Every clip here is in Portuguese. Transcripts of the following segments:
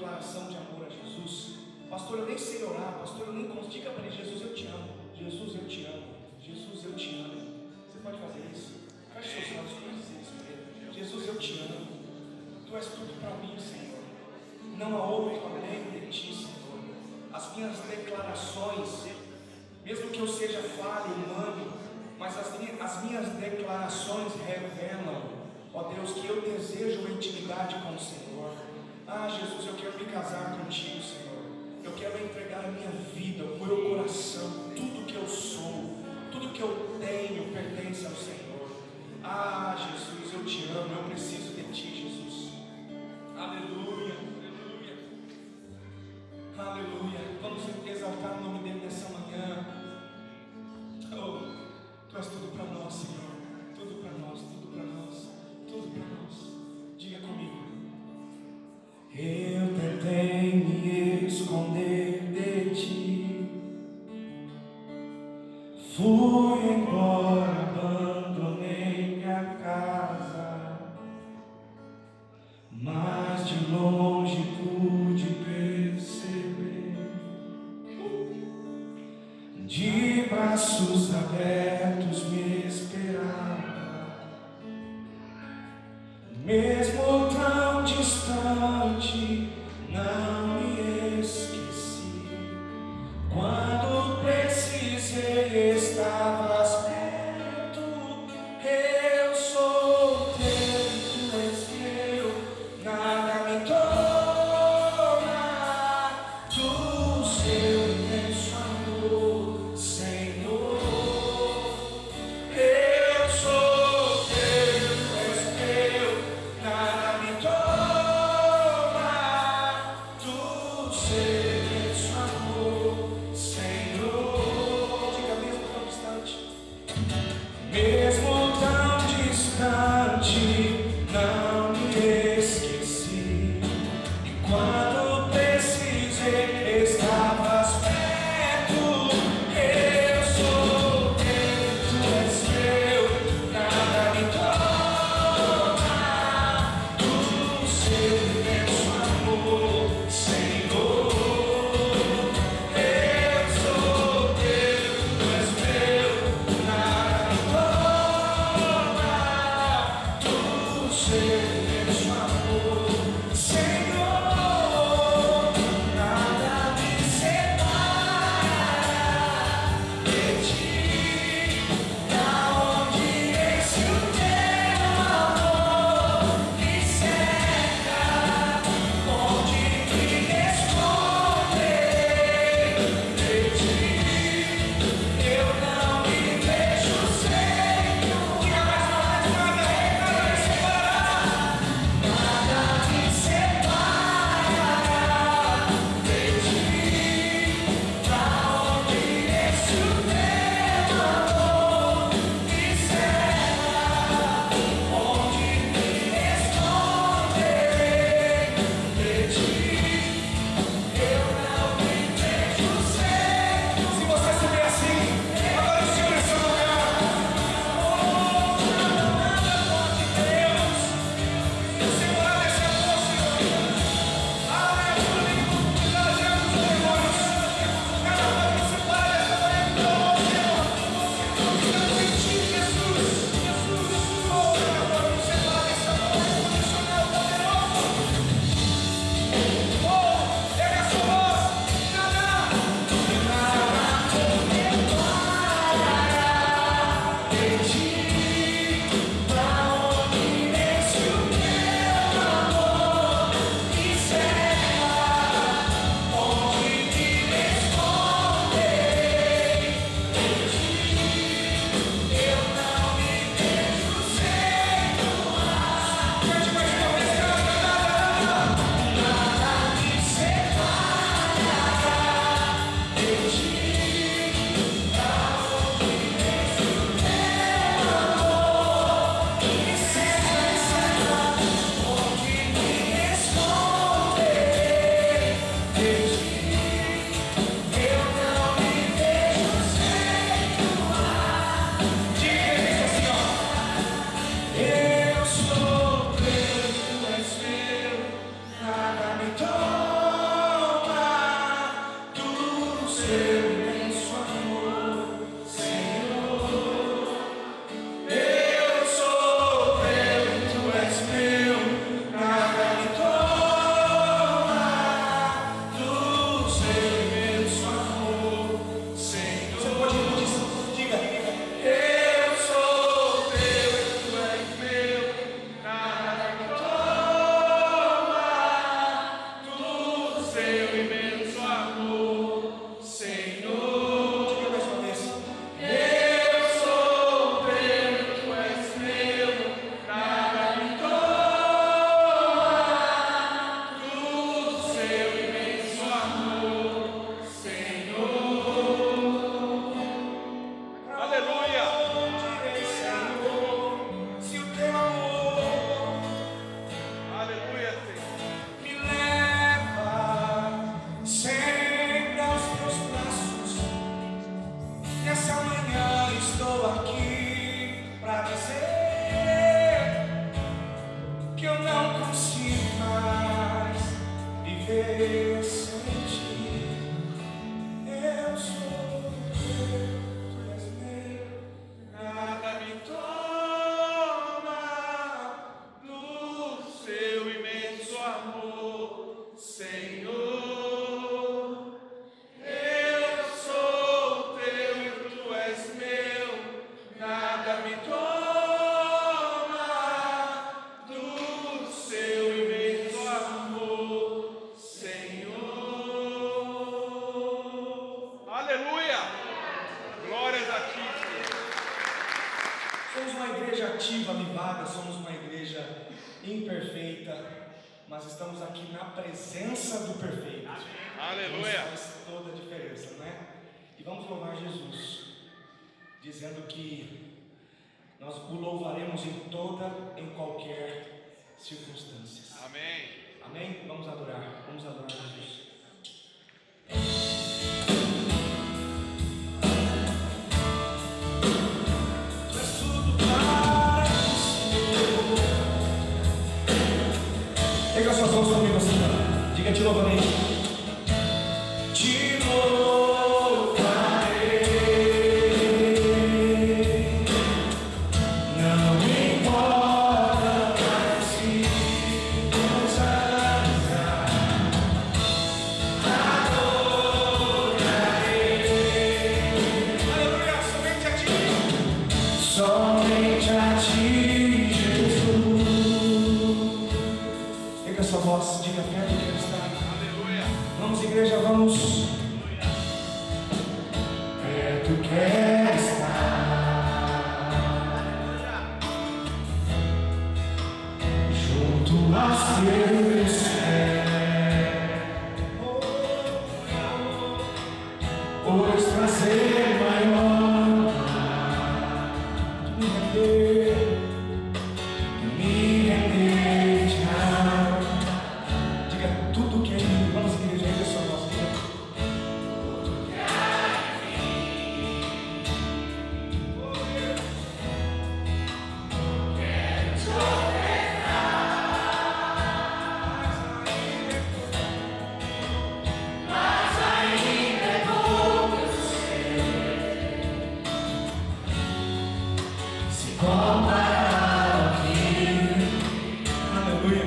declaração de amor a Jesus. Pastor, eu nem sei orar. Pastor, eu nem consigo. Diga para ele: Jesus, eu te amo. Jesus, eu te amo. Jesus, eu te amo. Você pode fazer isso? Feche seus olhos e dizer isso para ele: Jesus, eu te amo. Tu és tudo para mim, Senhor. Não há outro além de ti, Senhor. As minhas declarações, mesmo que eu seja falho, humano, mas as minhas declarações revelam, ó Deus, que eu desejo uma intimidade com o Senhor. Ah, Jesus, eu quero me casar contigo, Senhor. Eu quero entregar a minha vida, o meu coração, tudo que eu sou, tudo que eu tenho pertence ao Senhor. Ah, Jesus, eu te amo, eu preciso de ti, Jesus. Aleluia, aleluia, aleluia. Vamos exaltar o nome dele nessa manhã. Oh, tu és tudo para nós, Senhor. Tudo para nós, tudo para nós, tudo para nós. Diga comigo: eu tentei me esconder de ti, fui embora, abandonei minha casa, mas de longe pude perceber, de braços abertos me esperava, mesmo tão distante, não me esqueci. Quando precisei, estavas perto. Eu sou teu, tu és meu, nada me toca. viver sem ti. Eu sou teu, tu és meu, nada me toma do seu imenso amor, Senhor. Eu sou teu e tu és meu, nada me toma do seu imenso amor, Senhor. Aleluia! Glórias a ti. Somos uma igreja ativa, avivada, somos uma igreja imperfeita, mas estamos aqui na presença do perfeito. Aleluia! Isso faz toda a diferença, não é? E vamos louvar Jesus, dizendo que nós o louvaremos em toda, em qualquer circunstância. Amém. Amém? Vamos adorar Jesus. Tu és tudo para o Senhor. Pega suas mãos comigo assim, ó. Diga te louvarei. Te louvarei. Não importa mais se usar. Adorarei. Aleluia, somente a ti. Somente a ti, Jesus. Pega sua voz, diga perto que ele está. Aleluia. Vamos, igreja, vamos. Perto quer estar, junto aos teus pés, pois prazer maior que me render te amo. Diga tudo que é em mim. Vamos, igreja, ainda sua voz. Diga. Aleluia.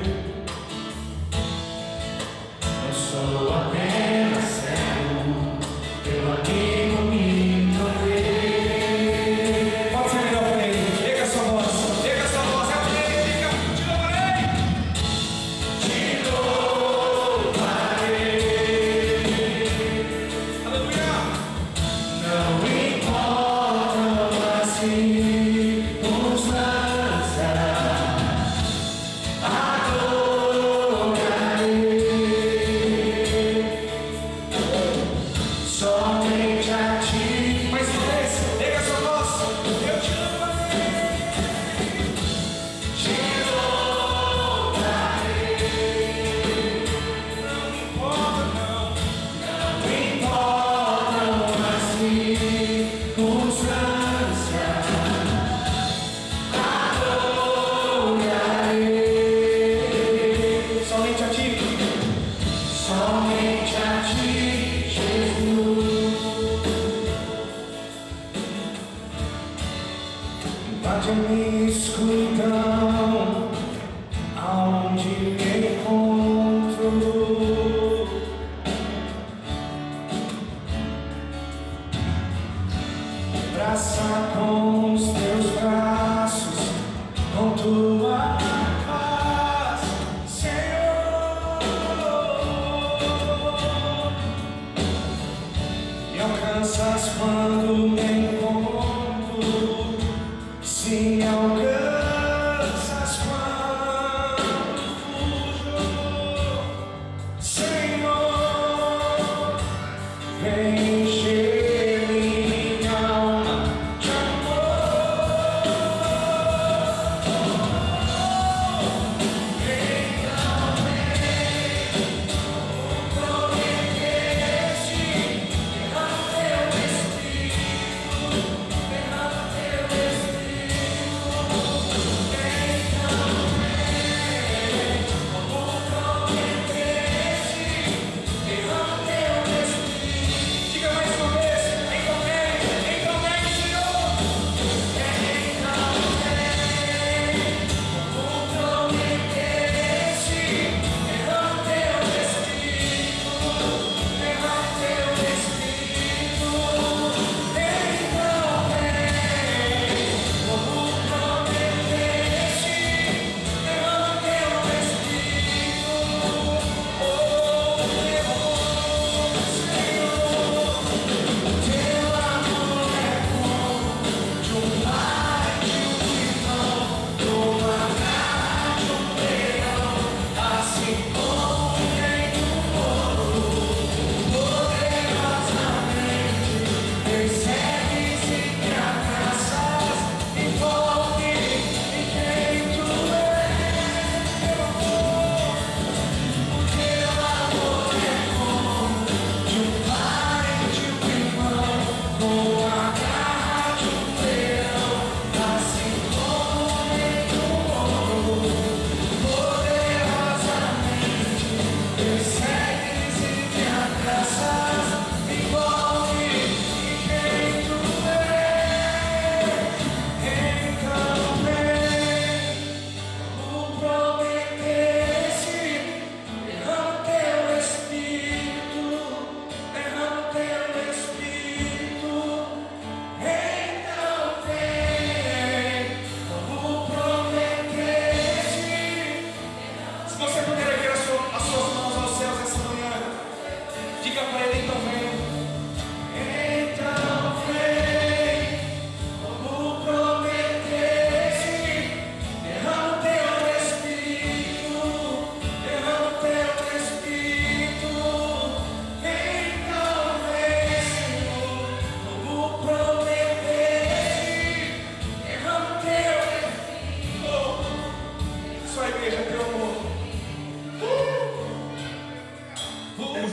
Eu sou apenas cego, teu amigo me tornei. Pode ser melhor para ele. Pega a sua voz, é para ele. Diga, te louvarei. Aleluia. Não importa as circunstâncias. Somente a ti. Mais uma vez, pega a sua voz. Eu te louvarei. Te louvarei. Não importa, não. Não importam as circunstâncias. Adorarei. Somente a ti. Somente a ti, Jesus. Bate a minha escuridão, aonde me encontro. Abraça com os teus braços, com tua paz, Senhor. Me alcanças quando me encontro, se me alcanças quando fujo, Senhor. Vem encher minha alma de amor. Vem também, prometeste, derrama teu Espírito.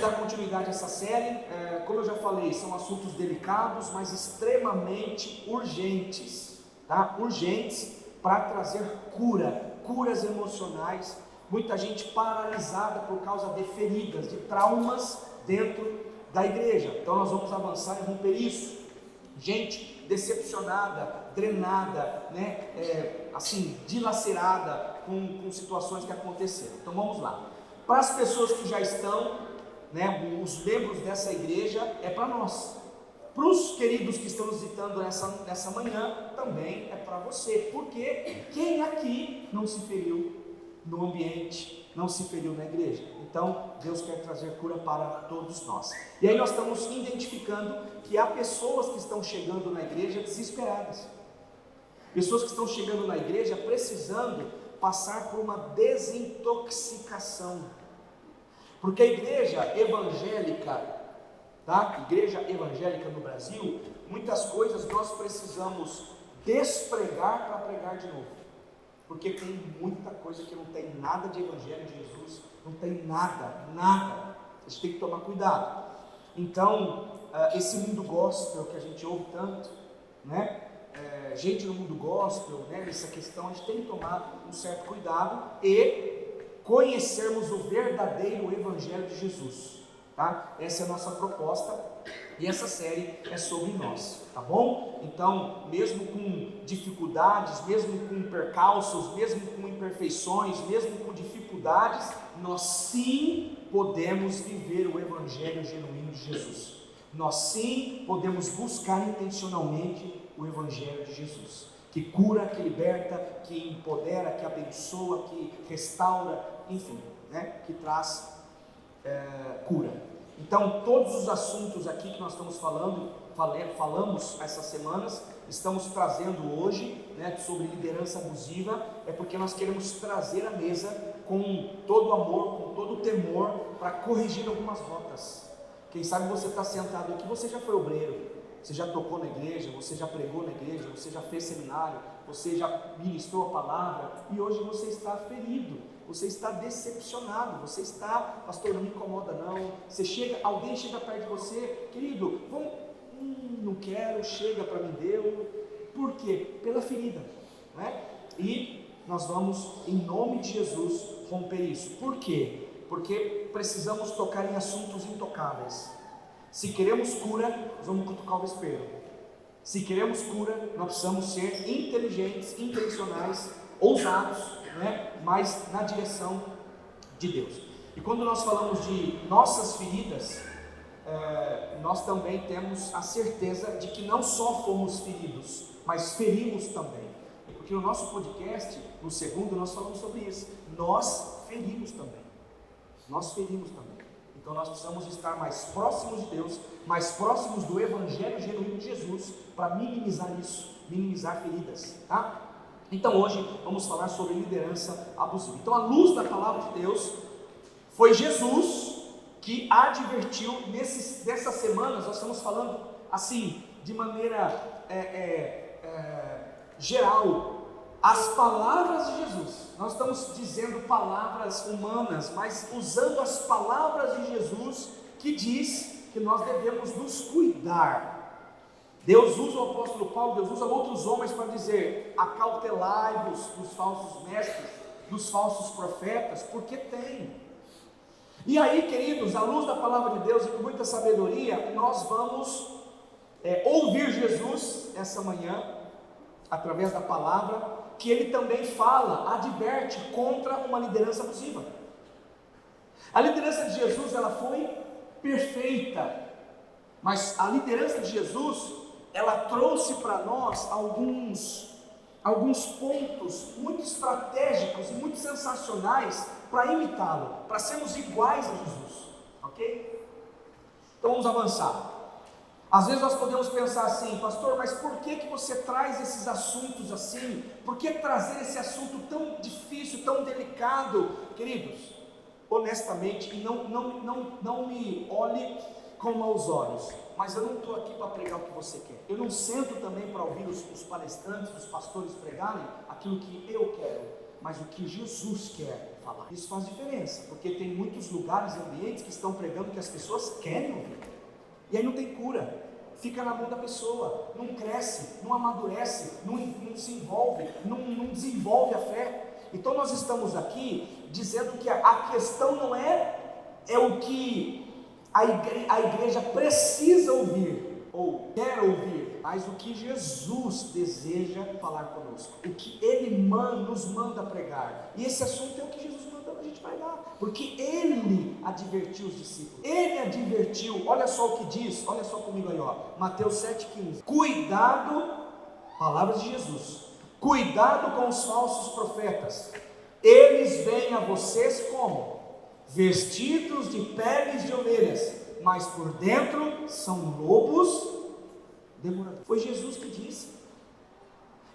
dar continuidade a essa série. Como eu já falei, são assuntos delicados, mas extremamente urgentes, tá? Urgentes para trazer curas emocionais. Muita gente paralisada por causa de feridas, de traumas dentro da igreja. Então nós vamos avançar e romper isso. Gente decepcionada, drenada, assim, dilacerada com situações que aconteceram. Então vamos lá. Para as pessoas que já estão, os membros dessa igreja, é para nós. Para os queridos que estão visitando nessa manhã, também é para você. Porque quem aqui não se feriu no ambiente, não se feriu na igreja? Então Deus quer trazer cura para todos nós. E aí nós estamos identificando que há pessoas que estão chegando na igreja desesperadas, pessoas que estão chegando na igreja precisando passar por uma desintoxicação, porque a igreja evangélica, tá? Igreja evangélica no Brasil, muitas coisas nós precisamos despregar para pregar de novo, porque tem muita coisa que não tem nada de evangelho de Jesus, não tem nada, a gente tem que tomar cuidado. Então, esse mundo gospel que a gente ouve tanto, gente no mundo gospel, nessa questão, a gente tem que tomar um certo cuidado e conhecermos o verdadeiro evangelho de Jesus, tá? Essa é a nossa proposta e essa série é sobre nós, tá bom? Então, mesmo com dificuldades, mesmo com percalços, mesmo com imperfeições, mesmo com dificuldades, nós sim podemos viver o evangelho genuíno de Jesus. Nós sim podemos buscar intencionalmente o evangelho de Jesus, que cura, que liberta, que empodera, que abençoa, que restaura, enfim, que traz cura. Então, todos os assuntos aqui que nós estamos falamos essas semanas, estamos trazendo hoje, sobre liderança abusiva, é porque nós queremos trazer à mesa com todo amor, com todo temor, para corrigir algumas rotas. Quem sabe você está sentado aqui, você já foi obreiro, você já tocou na igreja, você já pregou na igreja, você já fez seminário, você já ministrou a palavra, e hoje você está ferido, você está decepcionado, você está, pastor, não me incomoda não, alguém chega perto de você, querido, não quero, chega para mim, deu. Por quê? Pela ferida, e nós vamos, em nome de Jesus, romper isso. Por quê? Porque precisamos tocar em assuntos intocáveis. Se queremos cura, nós vamos cutucar o espelho. Se queremos cura, nós precisamos ser inteligentes, intencionais, ousados, mas na direção de Deus. E quando nós falamos de nossas feridas, nós também temos a certeza de que não só fomos feridos, mas ferimos também. Porque no nosso podcast, no segundo, nós falamos sobre isso. Nós ferimos também. Então nós precisamos estar mais próximos de Deus, mais próximos do evangelho genuíno de Jesus, para minimizar isso, minimizar feridas, tá? Então hoje vamos falar sobre liderança abusiva. Então, à luz da palavra de Deus, foi Jesus que advertiu nessas semanas. Nós estamos falando assim, de maneira geral, as palavras de Jesus. Nós estamos dizendo palavras humanas, mas usando as palavras de Jesus, que diz que nós devemos nos cuidar. Deus usa o apóstolo Paulo, Deus usa outros homens para dizer: acautelai-vos dos falsos mestres, dos falsos profetas, porque tem. E aí, queridos, à luz da palavra de Deus e com muita sabedoria, nós vamos ouvir Jesus essa manhã, através da palavra, que ele também fala, adverte contra uma liderança abusiva. A liderança de Jesus, ela foi perfeita, mas a liderança de Jesus, ela trouxe para nós alguns pontos muito estratégicos e muito sensacionais para imitá-lo, para sermos iguais a Jesus, ok? Então vamos avançar. Às vezes nós podemos pensar assim: pastor, mas por que você traz esses assuntos assim? Por que trazer esse assunto tão difícil, tão delicado? Queridos, honestamente, e não me olhe com maus olhos, mas eu não estou aqui para pregar o que você quer. Eu não sento também para ouvir os palestrantes, os pastores pregarem aquilo que eu quero, mas o que Jesus quer falar. Isso faz diferença, porque tem muitos lugares e ambientes que estão pregando que as pessoas querem ouvir. E aí não tem cura. Fica na mão da pessoa, não cresce, não amadurece, não se envolve, não desenvolve a fé. Então nós estamos aqui dizendo que a questão não é o que a igreja precisa ouvir, ou quer ouvir, mas o que Jesus deseja falar conosco, o que Ele nos manda pregar. E esse assunto é o que Jesus manda a gente pregar, porque Ele advertiu os discípulos, Ele advertiu. Olha só o que diz, olha só comigo aí, Mateus 7,15, cuidado, palavras de Jesus, cuidado com os falsos profetas, eles vêm a vocês como? Vestidos de peles de ovelhas, mas por dentro são lobos devoradores. Foi Jesus que disse.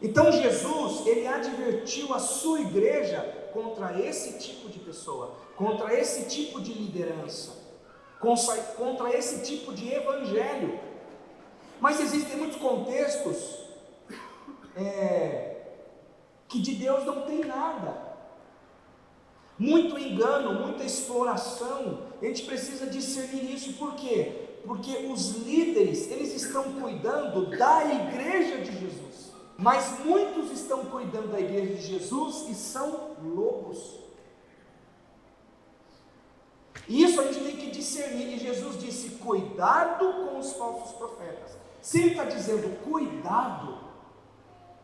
Então Jesus, Ele advertiu a sua igreja contra esse tipo de pessoa, contra esse tipo de liderança, contra esse tipo de evangelho. Mas existem muitos contextos que de Deus não tem nada. Muito engano, muita exploração. A gente precisa discernir isso. Por quê? Porque os líderes, eles estão cuidando da igreja de Jesus, mas muitos estão cuidando da igreja de Jesus e são lobos. E isso a gente tem que discernir. E Jesus disse, cuidado com os falsos profetas. Se Ele está dizendo cuidado,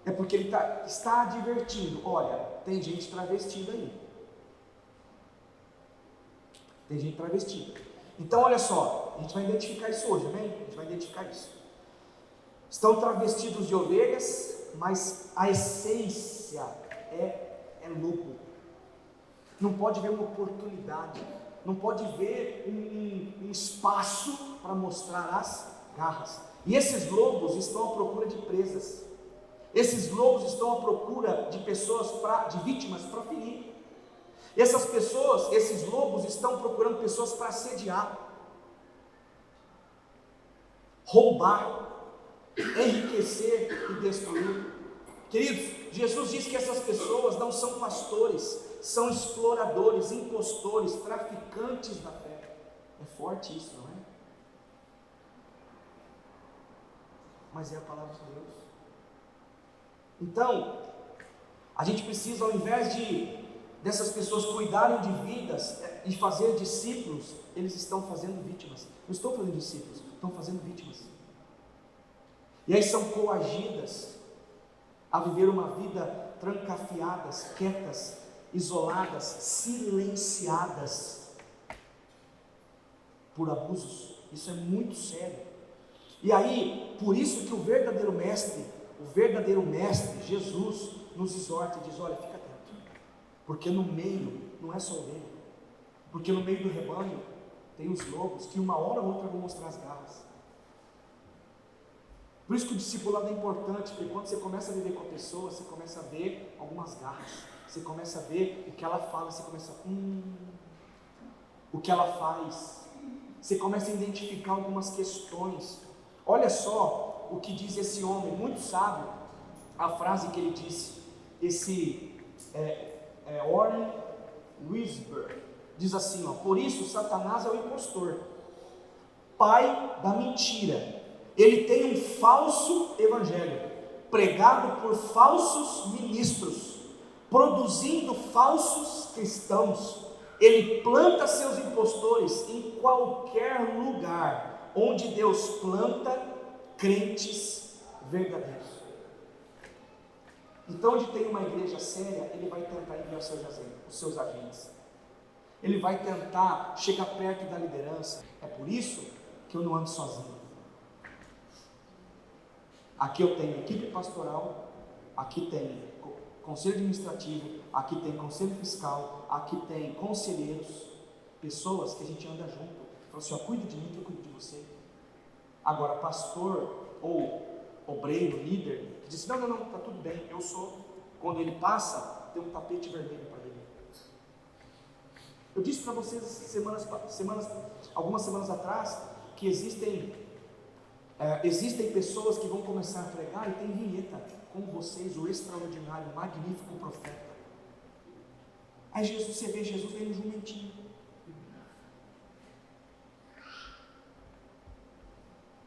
é porque Ele está advertindo, olha, tem gente travestida aí. Tem gente travestida. Então olha só, a gente vai identificar isso hoje, amém? A gente vai identificar isso. Estão travestidos de ovelhas, mas a essência é lobo. Não pode ver uma oportunidade, não pode ver um espaço para mostrar as garras. E esses lobos estão à procura de presas. Esses lobos estão à procura de pessoas, de vítimas para ferir. Essas pessoas, esses lobos estão procurando pessoas para assediar, roubar, enriquecer e destruir. Queridos, Jesus diz que essas pessoas não são pastores, são exploradores, impostores, traficantes da fé. É forte isso, não é? Mas é a palavra de Deus. Então, a gente precisa, ao invés dessas pessoas cuidarem de vidas e fazer discípulos, eles estão fazendo vítimas. Não estou fazendo discípulos, estão fazendo vítimas. E aí são coagidas a viver uma vida trancafiadas, quietas, isoladas, silenciadas por abusos. Isso é muito sério. E aí, por isso que o verdadeiro mestre, Jesus, nos exorta e diz, olha, fica atento. Porque no meio, não é só ovelha, porque no meio do rebanho tem os lobos, que uma hora ou outra vão mostrar as garras. Por isso que o discipulado é importante, porque quando você começa a viver com a pessoa, você começa a ver algumas garras, você começa a ver o que ela fala, você começa o que ela faz, você começa a identificar algumas questões. Olha só o que diz esse homem, muito sábio, a frase que ele disse, Warren Wiersbe, diz assim, por isso Satanás é o impostor, pai da mentira. Ele tem um falso evangelho, pregado por falsos ministros, produzindo falsos cristãos. Ele planta seus impostores em qualquer lugar onde Deus planta crentes verdadeiros. Então, onde tem uma igreja séria, ele vai tentar enviar os seus agentes. Ele vai tentar chegar perto da liderança. É por isso que eu não ando sozinho. Aqui eu tenho equipe pastoral, aqui tem conselho administrativo, aqui tem conselho fiscal, aqui tem conselheiros, pessoas que a gente anda junto. Fala assim, cuida de mim que eu cuido de você. Agora, pastor ou obreiro, líder, que diz, não, está tudo bem, eu sou. Quando ele passa, tem um tapete vermelho para ele. Eu disse para vocês algumas semanas atrás, que existem pessoas que vão começar a pregar e tem vinheta com vocês, o extraordinário, magnífico profeta. Aí você vê Jesus vem no jumentinho.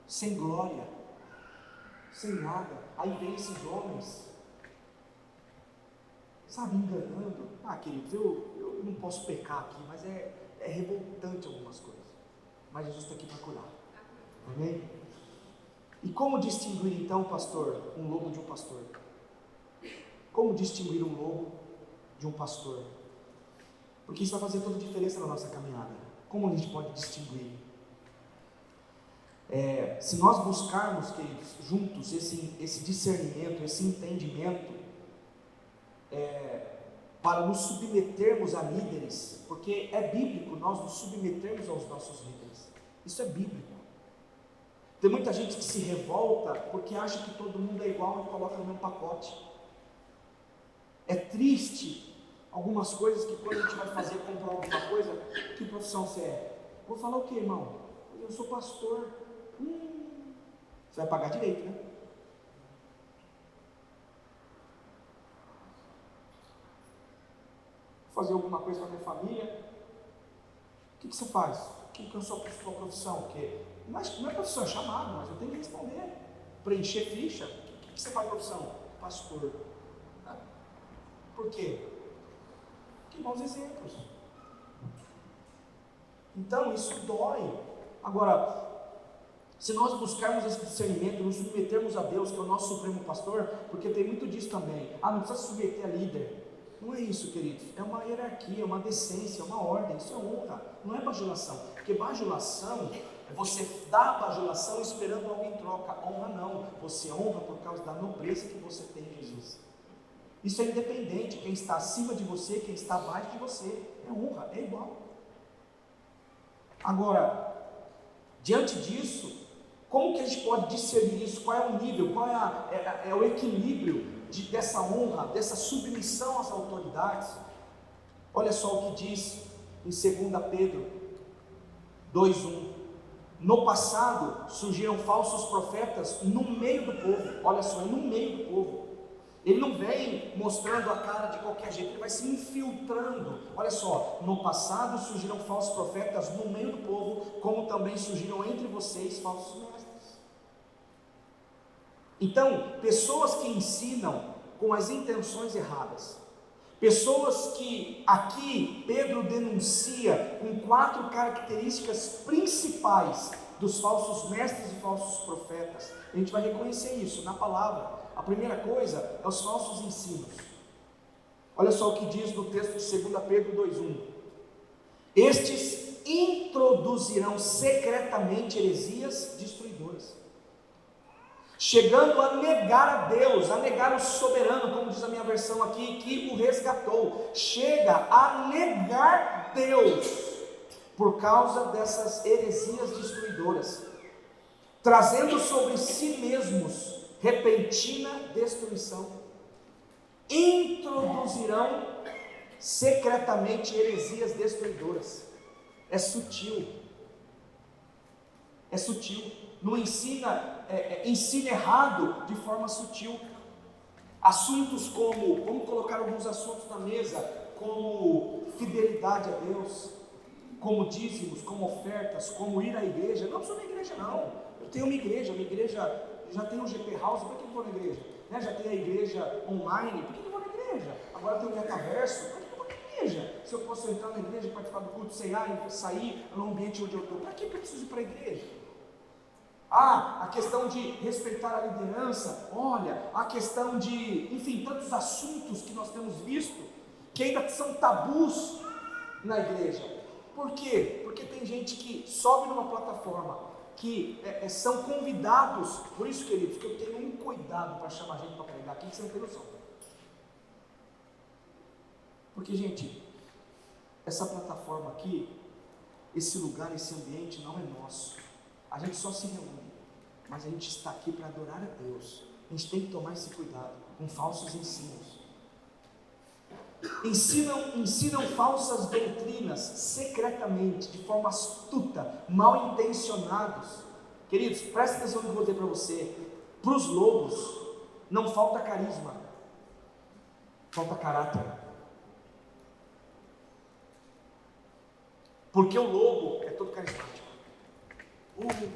Sem glória, sem nada. Aí vem esses homens, sabe, enganando. Queridos, eu não posso pecar aqui, mas é revoltante algumas coisas. Mas Jesus está aqui para curar. Amém? E como distinguir então, pastor, um lobo de um pastor? Como distinguir um lobo de um pastor? Porque isso vai fazer toda a diferença na nossa caminhada. Como a gente pode distinguir? Se nós buscarmos, queridos, juntos esse discernimento, esse entendimento, para nos submetermos a líderes, porque é bíblico nós nos submetermos aos nossos líderes, isso é bíblico. Tem muita gente que se revolta porque acha que todo mundo é igual e coloca no mesmo pacote. É triste algumas coisas que quando a gente vai fazer, comprar alguma coisa, que profissão você é? Vou falar o que, irmão? Eu sou pastor. Você vai pagar direito, né? Vou fazer alguma coisa para minha família. O que você faz? O que é a sua profissão? Porque não é profissão, é chamado, mas eu tenho que responder. Preencher ficha. O que você faz profissão? Pastor. Por quê? Que bons exemplos. Então isso dói. Agora, se nós buscarmos esse discernimento, nos submetermos a Deus, que é o nosso supremo pastor, porque tem muito disso também. Não precisa se submeter a líder. Não é isso, queridos. É uma hierarquia, uma decência, uma ordem. Isso é honra, não é bajulação. Porque bajulação é você dar a bajulação esperando algo em troca. Honra não. Você honra por causa da nobreza que você tem em Jesus. Isso é independente. Quem está acima de você, quem está abaixo de você. É honra, é igual. Agora, diante disso, como que a gente pode discernir isso? Qual é o nível? Qual é o equilíbrio dessa honra, dessa submissão às autoridades? Olha só o que diz em 2 Pedro 2:1. No passado surgiram falsos profetas no meio do povo. Olha só, é no meio do povo. Ele não vem mostrando a cara de qualquer jeito, ele vai se infiltrando. Olha só, no passado surgiram falsos profetas no meio do povo, como também surgiram entre vocês falsos mestres. Então, pessoas que ensinam com as intenções erradas, pessoas que aqui Pedro denuncia com 4 características principais dos falsos mestres e falsos profetas. A gente vai reconhecer isso na palavra. A primeira coisa é os falsos ensinos. Olha só o que diz no texto de 2 Pedro 2:1. Estes introduzirão secretamente heresias destruidoras, chegando a negar a Deus, a negar o soberano, como diz a minha versão aqui, que o resgatou. Chega a negar Deus por causa dessas heresias destruidoras, trazendo sobre si mesmos repentina destruição. Introduzirão secretamente heresias destruidoras. É sutil. É sutil. Não ensina errado de forma sutil. Assuntos como, vamos colocar alguns assuntos na mesa, como fidelidade a Deus, como dízimos, como ofertas, como ir à igreja. Não sou na igreja não. Eu tenho uma igreja já tem o GP House, por que eu vou na igreja? Já tem a igreja online, por que eu vou na igreja? Agora tem o metaverso, por que eu vou na igreja? Se eu posso entrar na igreja, participar do culto, sair no ambiente onde eu estou, para que eu preciso ir para a igreja? A questão de respeitar a liderança, olha, a questão de, enfim, tantos assuntos que nós temos visto, que ainda são tabus na igreja. Por quê? Porque tem gente que sobe numa plataforma, que são convidados. Por isso, queridos, que eu tenho um cuidado para chamar gente para pregar aqui, que você não tem noção. Porque, gente, essa plataforma aqui, esse lugar, esse ambiente não é nosso. A gente só se reúne, mas a gente está aqui para adorar a Deus. A gente tem que tomar esse cuidado com falsos ensinos. Ensinam falsas doutrinas secretamente, de forma astuta, mal intencionados. Queridos, presta atenção no que eu vou dizer para você. Para os lobos não falta carisma, falta caráter. Porque o lobo é todo carismático.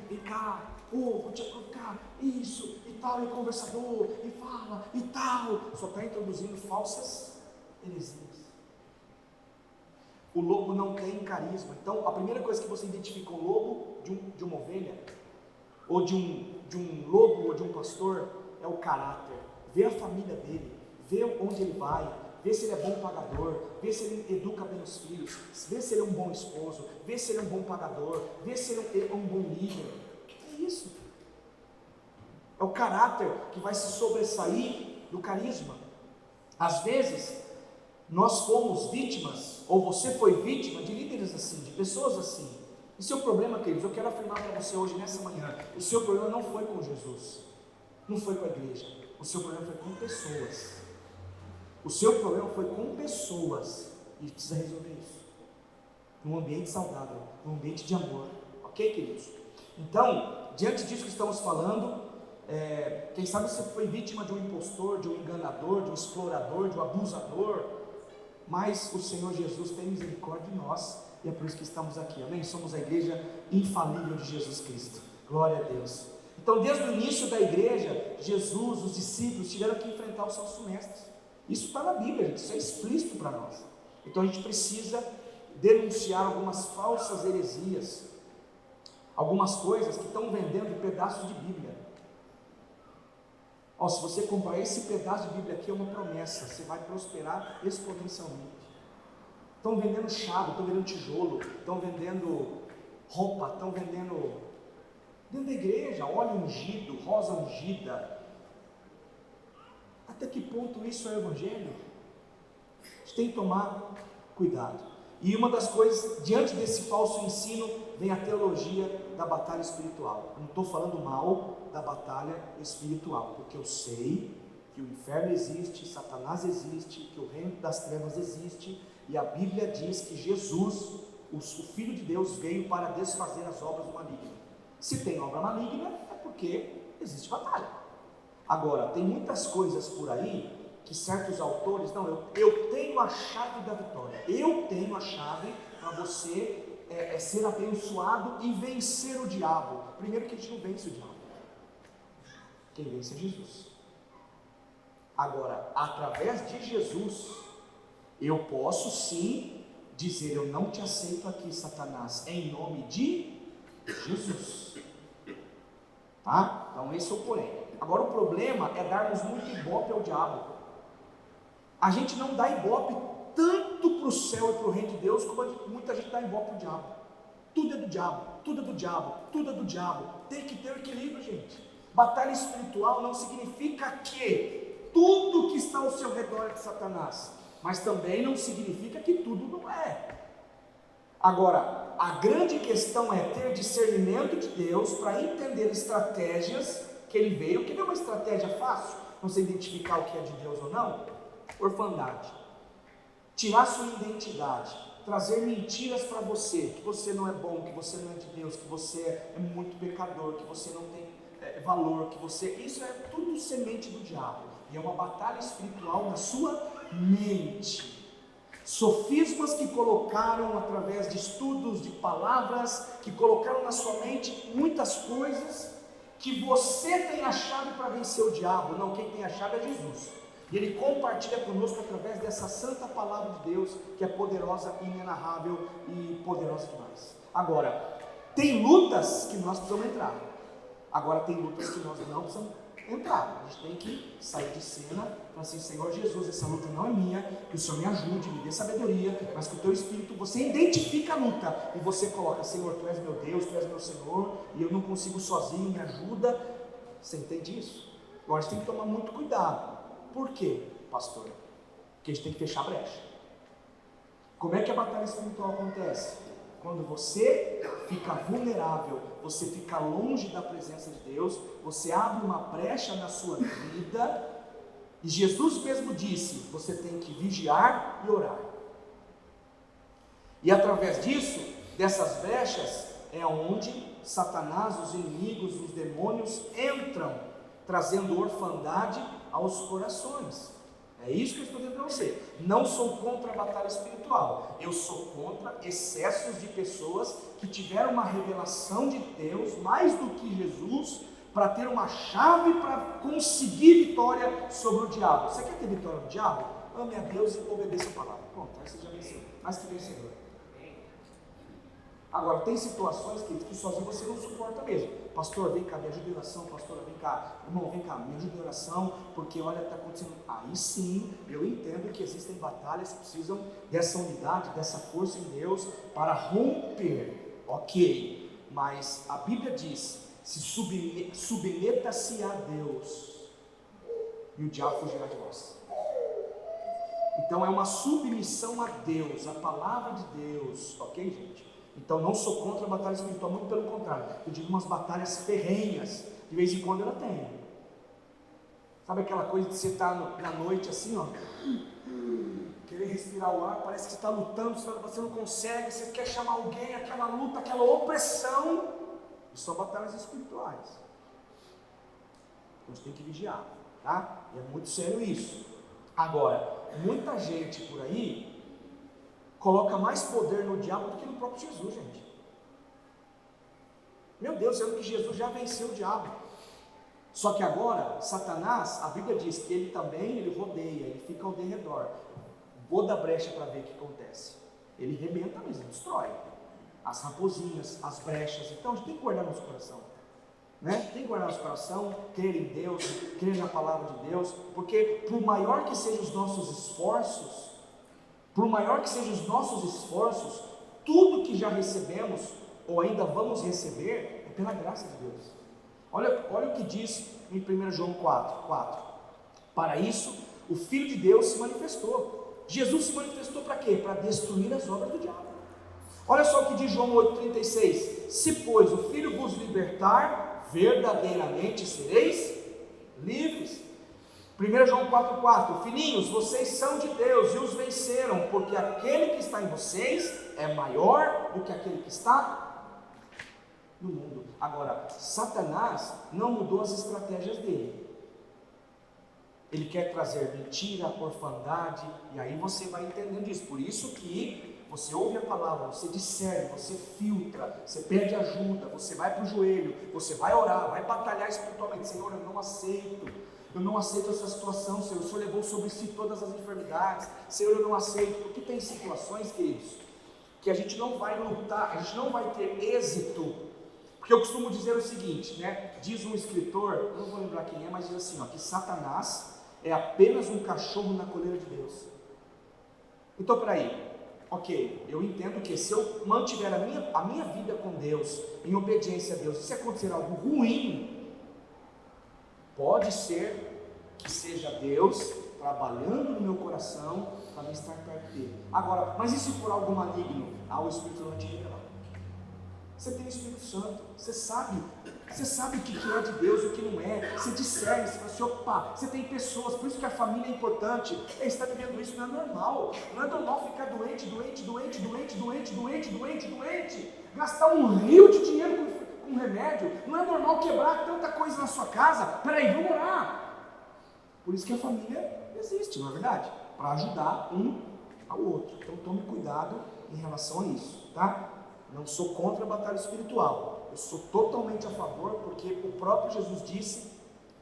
Vem cá, vou te aproveitar, isso e tal, e conversador, e fala, e tal. Só está introduzindo falsas heresias. O lobo não tem carisma. Então, a primeira coisa que você identifica o lobo de uma ovelha, ou de um lobo, ou de um pastor, é o caráter. Vê a família dele, vê onde ele vai, vê se ele é bom pagador, vê se ele educa bem os filhos, vê se ele é um bom esposo, vê se ele é um bom pagador, vê se ele é um bom líder. É isso. É o caráter que vai se sobressair do carisma. Às vezes, nós fomos vítimas, ou você foi vítima de líderes assim, de pessoas assim. E seu problema, queridos, eu quero afirmar para você hoje, nessa manhã, o seu problema não foi com Jesus, não foi com a igreja, o seu problema foi com pessoas. O seu problema foi com pessoas, e precisa resolver isso, num ambiente saudável, num ambiente de amor, ok, queridos? Então, diante disso que estamos falando, quem sabe você foi vítima de um impostor, de um enganador, de um explorador, de um abusador, mas o Senhor Jesus tem misericórdia de nós, e é por isso que estamos aqui, amém? Somos a igreja infalível de Jesus Cristo, glória a Deus. Então, desde o início da igreja, Jesus, os discípulos tiveram que enfrentar os falsos mestres. Isso está na Bíblia, gente, isso é explícito para nós. Então a gente precisa denunciar algumas falsas heresias, algumas coisas que estão vendendo pedaços de Bíblia. Se você comprar esse pedaço de Bíblia aqui, é uma promessa, você vai prosperar exponencialmente. Estão vendendo chave, estão vendendo tijolo, estão vendendo roupa, estão vendendo dentro da igreja, óleo ungido, rosa ungida. Até que ponto isso é o Evangelho? A gente tem que tomar cuidado. E uma das coisas, diante desse falso ensino, vem a teologia da batalha espiritual. Eu não estou falando mal da batalha espiritual, porque eu sei que o inferno existe, Satanás existe, que o reino das trevas existe, e a Bíblia diz que Jesus, o Filho de Deus, veio para desfazer as obras do maligno. Se tem obra maligna, é porque existe batalha. Agora, tem muitas coisas por aí que certos autores, eu tenho a chave da vitória, eu tenho a chave para você ser abençoado e vencer o diabo. Primeiro que a gente não vence o diabo, quem vence é Jesus. Agora, através de Jesus, eu posso sim dizer: eu não te aceito aqui, Satanás, em nome de Jesus. Tá? Então esse é o porém. Agora o problema é darmos muito ibope ao diabo. A gente não dá ibope tanto para o céu e para o reino de Deus, como muita gente dá ibope para o diabo. Tudo é do diabo, tudo é do diabo, tudo é do diabo. Tem que ter o equilíbrio, gente. Batalha espiritual não significa que tudo que está ao seu redor é de Satanás, mas também não significa que tudo não é. Agora, a grande questão é ter discernimento de Deus para entender estratégias que Ele veio, que não é uma estratégia fácil, você identificar o que é de Deus ou não. Orfandade, tirar sua identidade, trazer mentiras para você, que você não é bom, que você não é de Deus, que você é muito pecador, que você não tem valor, que você... Isso é tudo semente do diabo, e é uma batalha espiritual na sua mente. Sofismas que colocaram através de estudos, de palavras, que colocaram na sua mente muitas coisas, que você tem a chave para vencer o diabo. Não, quem tem a chave é Jesus, e Ele compartilha conosco através dessa santa palavra de Deus, que é poderosa, inenarrável e poderosa demais. Agora, tem lutas que nós precisamos entrar, agora tem lutas que nós não precisamos entrar. A gente tem que sair de cena, falar assim: Senhor Jesus, essa luta não é minha, que o Senhor me ajude, me dê sabedoria, mas que o Teu Espírito, você identifica a luta, e você coloca: Senhor, Tu és meu Deus, Tu és meu Senhor, e eu não consigo sozinho, me ajuda. Você entende isso? Agora a gente tem que tomar muito cuidado. Por quê, pastor? Porque a gente tem que fechar a brecha. Como é que a batalha espiritual acontece? Quando você fica vulnerável, você fica longe da presença de Deus, você abre uma brecha na sua vida, e Jesus mesmo disse: você tem que vigiar e orar. E através disso, dessas brechas, é onde Satanás, os inimigos, os demônios entram, trazendo orfandade aos corações. É isso que eu estou dizendo para você. Não sou contra a batalha espiritual. Eu sou contra excessos de pessoas que tiveram uma revelação de Deus mais do que Jesus, para ter uma chave para conseguir vitória sobre o diabo. Você quer ter vitória no diabo? Ame a Deus e obedeça a palavra. Pronto, aí você já venceu. Mais que vencedor. Agora, tem situações que sozinho você não suporta mesmo. Pastor, vem cá, me ajuda em oração. Pastora, vem cá. Irmão, vem cá, me ajuda em oração, porque olha o que está acontecendo. Aí sim, eu entendo que existem batalhas que precisam dessa unidade, dessa força em Deus para romper. Ok, mas a Bíblia diz, submeta-se a Deus e o diabo fugirá de vós. Então é uma submissão a Deus, a palavra de Deus, ok, gente? Então não sou contra a batalha espiritual, muito pelo contrário, eu digo umas batalhas ferrenhas, de vez em quando ela tem. Sabe aquela coisa de você estar na noite assim, ó, querer respirar o ar, parece que você está lutando, você não consegue, você quer chamar alguém, aquela luta, aquela opressão, e são batalhas espirituais. Então a gente tem que vigiar, tá? E é muito sério isso. Agora, muita gente por aí coloca mais poder no diabo do que no próprio Jesus, gente. Meu Deus, sendo que Jesus já venceu o diabo. Só que agora, Satanás, a Bíblia diz que ele rodeia, ele fica ao derredor. Vou dar brecha para ver o que acontece. Ele rebenta mesmo, ele destrói. As raposinhas, as brechas. Então a gente tem que guardar nosso coração, né? Tem que guardar nosso coração, crer em Deus, crer na palavra de Deus, porque por maior que sejam os nossos esforços, tudo que já recebemos, ou ainda vamos receber, é pela graça de Deus. Olha o que diz em 1 João 4. Para isso, o Filho de Deus se manifestou. Jesus se manifestou para quê? Para destruir as obras do diabo. Olha só o que diz João 8,36. Se, pois, o Filho vos libertar, verdadeiramente sereis livres. 1 João 4,4. Filhinhos, vocês são de Deus e os venceram, porque aquele que está em vocês é maior do que aquele que está no mundo. Agora, Satanás não mudou as estratégias dele. Ele quer trazer mentira, orfandade, e aí você vai entendendo isso. Por isso que você ouve a palavra, você discerne, você filtra, você pede ajuda, você vai para o joelho, você vai orar, vai batalhar espiritualmente. Senhor, eu não aceito essa situação, Senhor. O Senhor levou sobre si todas as enfermidades. Senhor, eu não aceito. Porque tem situações, queridos, que a gente não vai lutar, a gente não vai ter êxito. Porque eu costumo dizer o seguinte, né? Diz um escritor, eu não vou lembrar quem é, mas diz assim, ó, que Satanás é apenas um cachorro na coleira de Deus. Então, peraí, ok, eu entendo que se eu mantiver a minha vida com Deus, em obediência a Deus, se acontecer algo ruim, pode ser que seja Deus trabalhando no meu coração para me estar perto dele. Agora, mas e se for algo maligno? O Espírito não te revela. Você tem o Espírito Santo, você sabe o que é de Deus, o que não é, você discerne, você fala assim, opa, você tem pessoas, por isso que a família é importante. Você está vivendo isso, não é normal ficar doente, gastar um rio de dinheiro com remédio, não é normal quebrar tanta coisa na sua casa. Peraí, vamos orar. Por isso que a família existe, não é verdade? Para ajudar um ao outro. Então tome cuidado em relação a isso, tá? Não sou contra a batalha espiritual, eu sou totalmente a favor, porque o próprio Jesus disse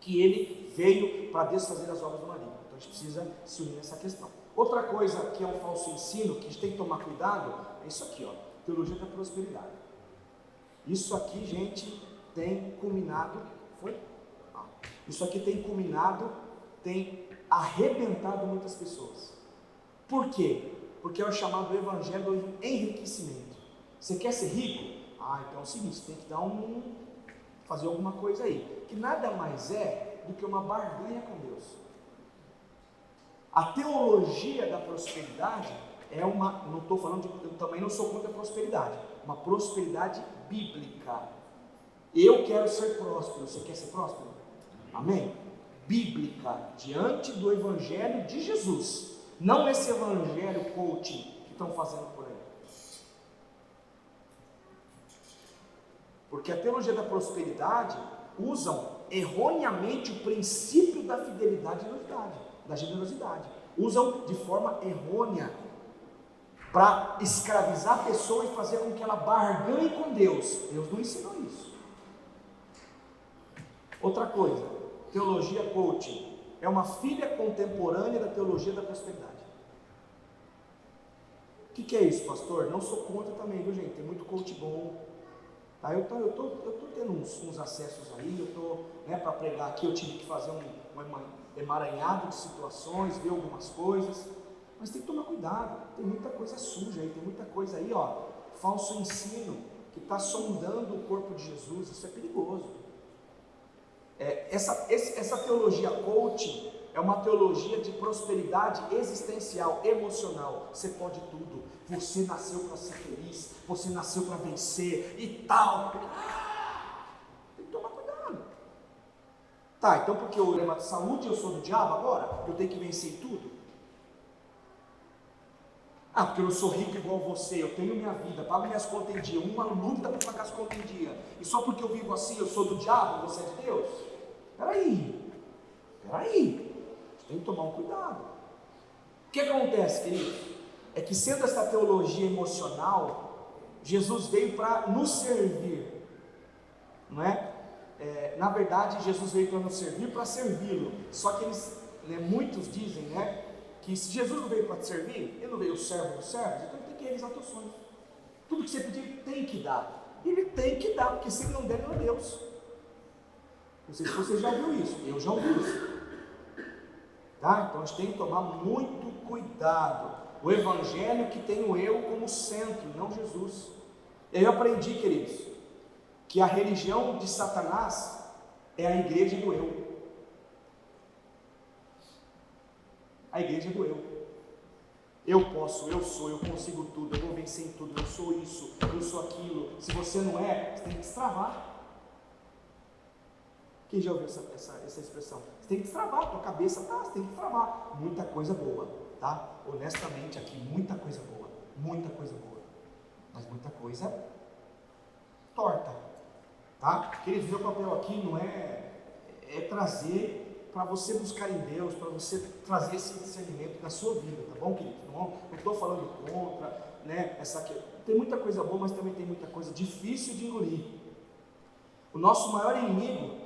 que ele veio para desfazer as obras do maligno. Então a gente precisa se unir nessa questão. Outra coisa que é um falso ensino, que a gente tem que tomar cuidado, é isso aqui, ó, teologia da prosperidade. Isso aqui, gente, tem culminado, isso aqui tem culminado, tem arrebentado muitas pessoas. Por quê? Porque é o chamado evangelho do enriquecimento. Você quer ser rico? Então é o seguinte, você tem que fazer alguma coisa aí, que nada mais é do que uma barganha com Deus. A teologia da prosperidade é não estou falando eu também não sou contra a prosperidade, uma prosperidade bíblica. Eu quero ser próspero, você quer ser próspero? Amém? Bíblica, diante do evangelho de Jesus, não esse evangelho coaching que estão fazendo por aí. Porque a teologia da prosperidade usam erroneamente o princípio da fidelidade e lealdade. da generosidade. Usam de forma errônea para escravizar a pessoa e fazer com que ela barganhe com Deus. Deus não ensinou isso. Outra coisa, teologia coaching é uma filha contemporânea da teologia da prosperidade. O que é isso, pastor? Não sou contra também, viu, gente? Tem muito coach bom. Tá? Eu tô tendo uns acessos aí, para pregar aqui, eu tive que fazer um emaranhado de situações, ver algumas coisas, mas tem que tomar cuidado, tem muita coisa suja aí, tem muita coisa aí, falso ensino, que está sondando o corpo de Jesus, isso é perigoso. Essa teologia coaching é uma teologia de prosperidade existencial, emocional. Você pode tudo, você nasceu para ser feliz, você nasceu para vencer e tal. Tem que tomar cuidado. Tá, então porque o lema de saúde eu sou do diabo agora? Eu tenho que vencer tudo? Porque eu não sou rico igual você, eu tenho minha vida, pago minhas contas em dia, uma luta para pagar as contas em dia, e só porque eu vivo assim eu sou do diabo, você é de Deus? Peraí, tem que tomar um cuidado. O que acontece, querido? É que sendo essa teologia emocional, Jesus veio para nos servir, não é? Na verdade, Jesus veio para nos servir, para servi-lo. Só que muitos dizem, que se Jesus não veio para te servir, ele não veio o servo dos servos, então ele tem que realizar teus sonhos. Tudo que você pedir, ele tem que dar. Ele tem que dar, porque se ele não der, ele não é Deus. Não sei se você já ouviu isso, eu já ouvi isso. Tá? Então a gente tem que tomar muito cuidado. O evangelho que tem o eu como centro, não Jesus. Eu aprendi, queridos, que a religião de Satanás é a igreja do eu. A igreja do eu. Eu posso, eu sou, eu consigo tudo, eu vou vencer em tudo, eu sou isso, eu sou aquilo. Se você não é, você tem que destravar. Quem já ouviu essa expressão? Você tem que destravar, tua cabeça você tem que destravar. Muita coisa boa, tá? Honestamente aqui, muita coisa boa, mas muita coisa torta, tá? Queridos, meu papel aqui não é trazer para você buscar em Deus, para você trazer esse discernimento na sua vida, tá bom, querido? Não estou falando contra, tem muita coisa boa, mas também tem muita coisa difícil de engolir. O nosso maior inimigo,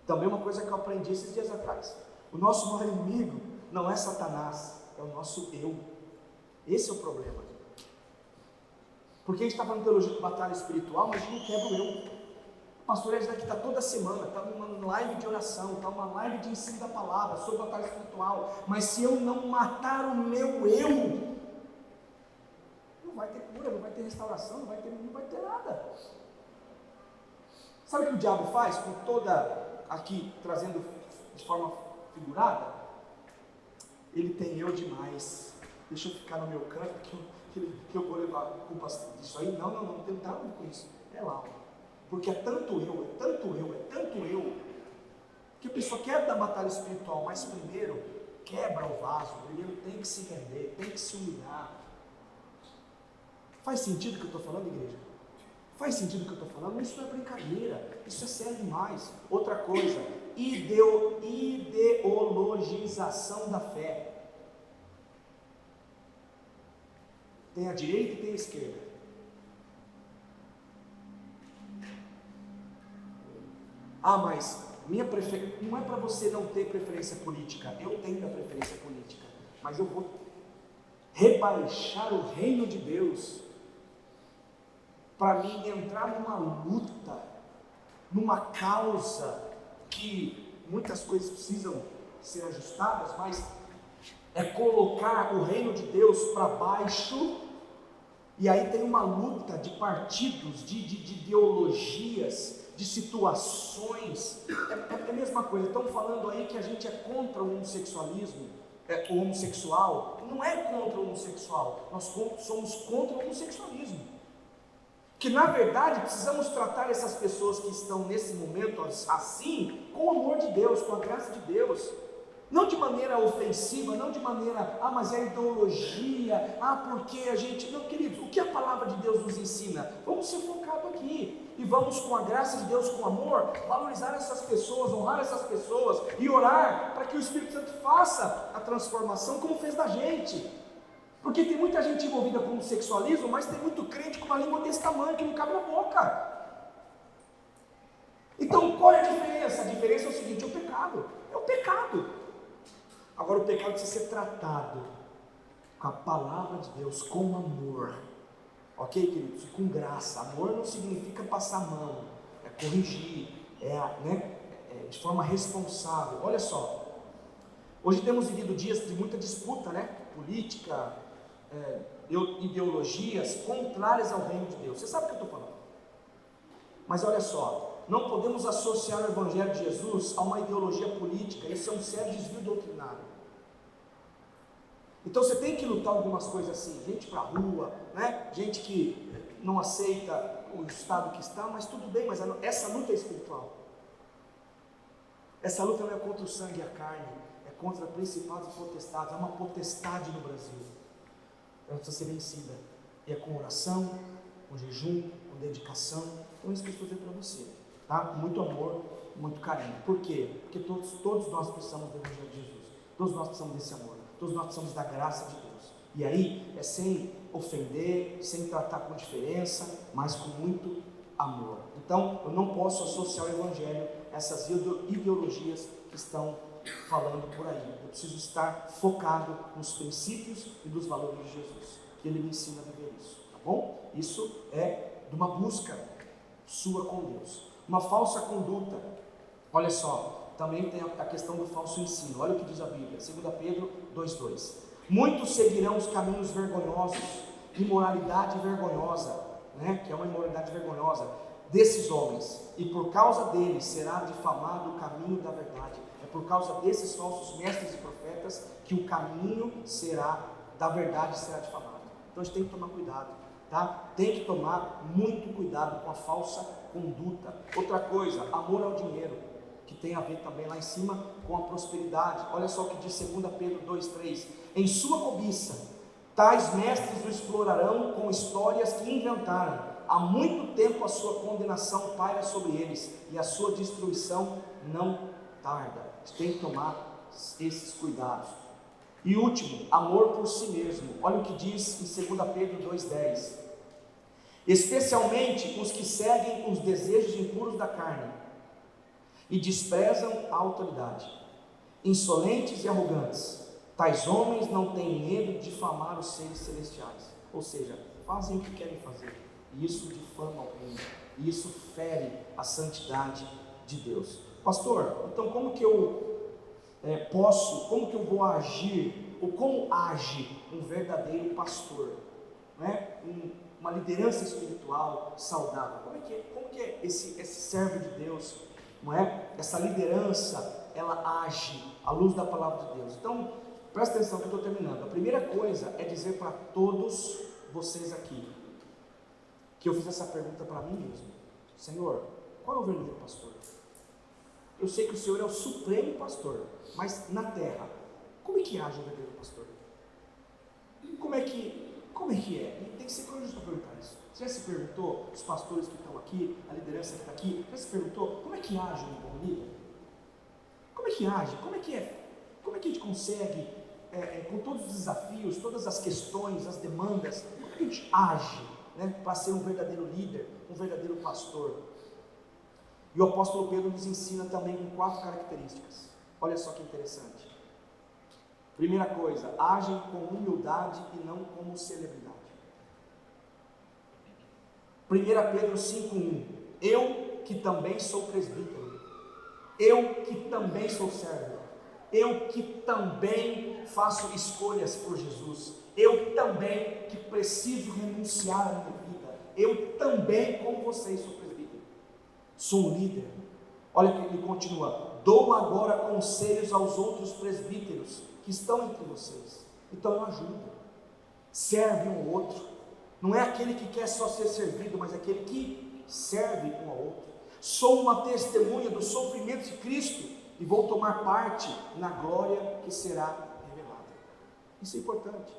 também uma coisa que eu aprendi esses dias atrás, o nosso maior inimigo não é Satanás, é o nosso eu. Esse é o problema. Porque a gente está falando de teologia de batalha espiritual, mas a gente não quebra o eu. O pastor Edson aqui está toda semana, está numa live de oração, está numa live de ensino da palavra, sobre batalha espiritual, mas se eu não matar o meu eu, não vai ter cura, não vai ter restauração, não vai ter nada. Sabe o que o diabo faz com aqui trazendo de forma figurada? Ele tem eu demais, deixa eu ficar no meu canto que eu vou levar a culpa disso aí. Não tem nada a ver com isso, é lá, porque é tanto eu, que a pessoa quer dar batalha espiritual, mas primeiro quebra o vaso, primeiro tem que se render, tem que se humilhar. Faz sentido o que eu estou falando, igreja? Faz sentido o que eu estou falando? Isso não é brincadeira, isso é sério demais. Outra coisa, ideologização da fé. Tem a direita e tem a esquerda. Mas minha preferência não é para você não ter preferência política. Eu tenho a preferência política, mas eu vou rebaixar o reino de Deus para mim entrar numa luta, numa causa que muitas coisas precisam ser ajustadas, mas é colocar o reino de Deus para baixo. E aí tem uma luta de partidos, de ideologias, de situações. É a mesma coisa. Estão falando aí que a gente é contra o homossexualismo, o homossexual. Não é contra o homossexual, nós somos contra o homossexualismo. Que na verdade precisamos tratar essas pessoas que estão nesse momento assim, com o amor de Deus, com a graça de Deus. Não de maneira ofensiva, não de maneira, mas é ideologia, porque a gente... Não, queridos, o que a palavra de Deus nos ensina? Vamos ser focados aqui. e vamos, com a graça de Deus, com amor, valorizar essas pessoas, honrar essas pessoas e orar para que o Espírito Santo faça a transformação como fez da gente. Porque tem muita gente envolvida com o sexualismo, mas tem muito crente com uma língua desse tamanho que não cabe na boca. Então qual é a diferença? A diferença é o seguinte: o pecado é o pecado. Agora o pecado precisa ser tratado com a palavra de Deus, com amor. Ok, queridos? Com graça. Amor não significa passar a mão, é corrigir, de forma responsável. Olha só, hoje temos vivido dias de muita disputa, política, ideologias contrárias ao reino de Deus. Você sabe o que eu estou falando? Mas olha só, não podemos associar o Evangelho de Jesus a uma ideologia política. Isso é um sério desvio doutrinário. Então você tem que lutar algumas coisas assim, gente para a rua, gente que não aceita o estado que está, mas tudo bem, mas essa luta é espiritual. Essa luta não é contra o sangue e a carne, é contra principados e potestades. Há uma potestade no Brasil, ela precisa ser vencida, e é com oração, com jejum, com dedicação. Então isso que eu estou dizendo para você, tá? Com muito amor, muito carinho. Por quê? Porque todos nós precisamos do Evangelho de Jesus, todos nós precisamos desse amor, todos nós precisamos da graça de Deus. E aí é sem ofender, sem tratar com diferença, mas com muito amor. Então eu não posso associar o Evangelho a essas ideologias que estão falando por aí. Eu preciso estar focado nos princípios e dos valores de Jesus, que Ele me ensina a viver isso, tá bom? Isso é de uma busca sua com Deus. Uma falsa conduta, olha só, também tem a questão do falso ensino. Olha o que diz a Bíblia, 2 Pedro 2,2: muitos seguirão os caminhos vergonhosos, imoralidade vergonhosa, que é uma imoralidade vergonhosa desses homens, e por causa deles será difamado o caminho da verdade. É por causa desses falsos mestres e profetas que o caminho da verdade será difamado. Então a gente tem que tomar cuidado, tá? Tem que tomar muito cuidado com a falsa conduta. Outra coisa, amor ao dinheiro, que tem a ver também lá em cima com a prosperidade. Olha só o que diz 2 Pedro 2,3: em sua cobiça, tais mestres o explorarão com histórias que inventaram. Há muito tempo a sua condenação paira sobre eles, e a sua destruição não tarda. A gente tem que tomar esses cuidados. E último, amor por si mesmo. Olha o que diz em 2 Pedro 2,10: especialmente os que seguem os desejos impuros da carne e desprezam a autoridade, insolentes e arrogantes. Tais homens não têm medo de difamar os seres celestiais. Ou seja, fazem o que querem fazer, e isso difama o reino, e isso fere a santidade de Deus. Pastor, então como que eu como que eu vou agir, ou como age um verdadeiro pastor, uma liderança espiritual saudável? Como que é esse servo de Deus, essa liderança, ela age à luz da palavra de Deus? Então, presta atenção que eu estou terminando. A primeira coisa é dizer para todos vocês aqui, que eu fiz essa pergunta para mim mesmo: Senhor, qual é o verdadeiro pastor? Eu sei que o Senhor é o supremo pastor, mas na terra, como é que age o verdadeiro pastor? Como é que é? Tem que ser corajoso para perguntar isso. Você já se perguntou, os pastores que estão aqui, a liderança que está aqui, já se perguntou como é que age um bom líder? Como é que age? Como é que a gente consegue, com todos os desafios, todas as questões, as demandas, como é que a gente age, para ser um verdadeiro líder, um verdadeiro pastor? E o apóstolo Pedro nos ensina também com 4 características. Olha só que interessante. Primeira coisa, agem com humildade e não como celebridade. 1 Pedro 5,1: eu que também sou presbítero, eu que também sou servo, eu que também faço escolhas por Jesus, eu também que preciso renunciar à minha vida, eu também, como vocês, sou presbítero, sou um líder. Olha que ele continua: dou agora conselhos aos outros presbíteros que estão entre vocês. Então eu ajudo, serve um ao outro. Não é aquele que quer só ser servido, mas aquele que serve um ao outro. Sou uma testemunha do sofrimento de Cristo e vou tomar parte na glória que será revelada. Isso é importante.